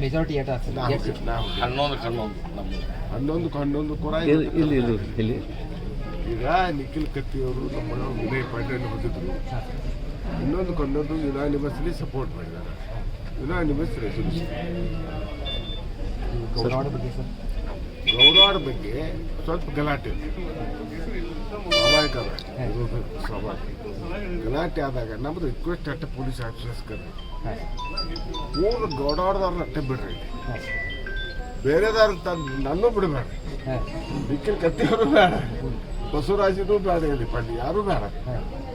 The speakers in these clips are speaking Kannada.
ಮೆಜಾರಿಟಿ ಏಟ್ ಆಗ್ತದೆ? ಹನ್ನೊಂದು ಕೊರ ಇಲ್ಲಿ ಈಗ ನಿಖಿಲ್ ಕತ್ತಿಯವರು ನಮ್ಮ ವಿನಯ್ ಪಾಟೀಲ್ ಬಂದಿದ್ರು. ಇನ್ನೊಂದು ಯುನಾನಿಮಸ್ಲಿ ಸಪೋರ್ಟ್ ಮಾಡಿದ್ದಾರೆ. Unanimous resolution. ಗೌರವಾಡ ಬಗ್ಗೆ ಸರ್, ಗೌರವಾಡ ಬಗ್ಗೆ ಸ್ವಲ್ಪ ಗಲಾಟೆ ಸ್ವಾಭಾವಿಕ ಗಲಾಟೆ ಆದಾಗ ನಮ್ಮದು ರಿಕ್ವೆಸ್ಟ್ ಅಟ್ಟೆ ಪೊಲೀಸ್ ಆಫೀಸರ್ಸ್ ಕರೆದು ಮೂರು ಗೌಡವಾಡದವ್ರನ್ನ ಅಟ್ಟೆ ಬಿಡ್ರಿ, ಬೇರೆದವ್ರ ತಂದು ನನ್ನೂ ಬಿಡಬೇಡ್ರಿ, ನಿಖಿಲ್ ಕತ್ತಿಯವರು ಬೇಡ, ಬಸವರಾಜನೂ ಬೇಡ, ಹೇಳಿ ಪಂಡಿ ಯಾರೂ ಬೇಡ,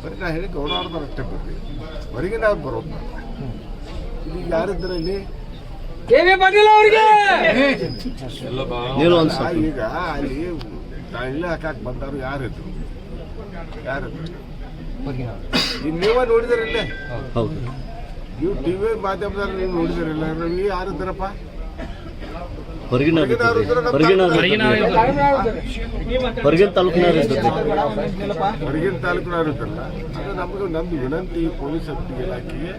ಬರೀ ನಾ ಹೇಳಿ ಗೌಡವಾಡದವ್ರು ಅಷ್ಟೇ ಬಿಡ್ರಿ, ಹೊರಗಿನ ಅವ್ರು ಬರೋದು ಬೇಡ. ಈಗ ಯಾರಿದ್ರೆ ಇಲ್ಲಿ ಕೆ.ವಿ. ಪಾಟೀಲ್ ಅವರಿಗೆ ಈಗ ಅಲ್ಲಿ ಇಲ್ಲೇ ಹಾಕಕ್ಕೆ ಬಂದವರು ಯಾರಿದ್ರು ಈಗ ನೀವೇ ನೋಡಿದಿರಿಲ್ಲೇ, ನೀವು ಟಿವಿ ಮಾಧ್ಯಮದಲ್ಲಿ ನೀವು ನೋಡಿದಿರಿಲ್ಲ, ರವಿ ಯಾರಿದ್ದಾರಪ್ಪ? ಹೊರಗಿನ ತಾಲೂಕಿನವ್ರು ಹೊರಗಿನ ತಾಲೂಕಿನವ್ರು ಇದ್ದಲ್ಲ. ಅದು ನಮ್ದು ವಿನಂತಿ ಪೊಲೀಸ್ ಇಲಾಖೆಗೆ,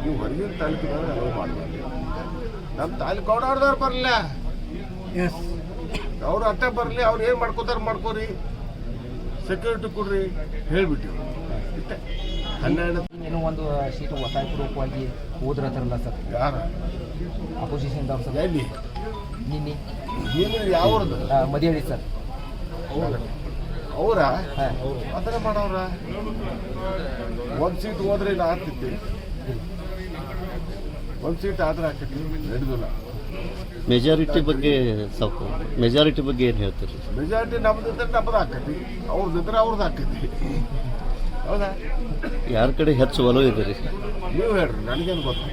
ನೀವು ಹೊರಗಿನ ತಾಲೂಕಿನವ್ರು ಅಲೋ ಮಾಡಬಾರ್ದು. ನಮ್ಮ ತಾಲೂಕು ಗೌಡವ್ರದವ್ರು ಬರಲಿಲ್ಲ, ಅವ್ರು ಅಷ್ಟೇ ಬರಲಿ, ಅವ್ರು ಏನು ಮಾಡ್ಕೋತಾರ ಮಾಡ್ಕೋರಿ, ಸೆಕ್ಯೂರಿಟಿ ಕೊಡ್ರಿ ಹೇಳ್ಬಿಟ್ಟಿವಿ ಇಷ್ಟೇ. 12 ಏನೋ ಒಂದು ಸೀಟು ಒತ್ತಾಯಪೂರ್ವಕವಾಗಿ ಹೋದ್ರತ್ತಾರಲ್ಲ ಸರ್, ಯಾರು ಅಪೋಸಿಷನ್ದವ್ರು ಸರ್? ಎಲ್ಲಿ ನಿನ್ನೆ ಏನು ಯಾವ್ರದ್ದು ಮದಿಹಳ್ಳಿ ಸರ್, ಅವರ ಅದನ್ನ ಮಾಡವ್ರ ಒಂದು ಸೀಟ್ ಹೋದ್ರೆ ಇಲ್ಲ ಆಗ್ತಿತ್ತು, ಒಂದು ಸೀಟ್ ಆದ್ರೆ ಹಾಕಿ ನಡೆದಿಲ್ಲ. ಮೆಜಾರಿಟಿ ಬಗ್ಗೆ ಏನು ಹೇಳ್ತೀರಿ? ಮೆಜಾರಿಟಿ ನಮ್ದಿದ್ರೆ ನಮ್ಮದು ಹಾಕತಿ, ಅವ್ರದ್ದಿದ್ರೆ ಅವ್ರದ್ದು ಹಾಕತಿ. ಹೌದಾ? ಯಾರ ಕಡೆ ಹೆಚ್ಚು ಒಲವು ಇದೆ? ನೀವು ಹೇಳ್ರಿ, ನನಗೇನು ಗೊತ್ತು.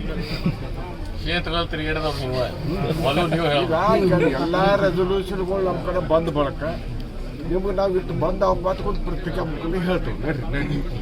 ಎಲ್ಲ ರೆಸೊಲ್ಯೂಷನ್ಗಳು ನಮ್ಮ ಕಡೆ ಬಂದ್ ಬಳಕ ನಿಮ್ಗೆ ನಾವು ಇಟ್ಟು ಬಂದು ಅವ್ರು ಮಾತುಕೊಂಡು ಪ್ರತ್ಯೇಕ ಹೇಳ್ತೀವಿ. ನಡ್ರಿ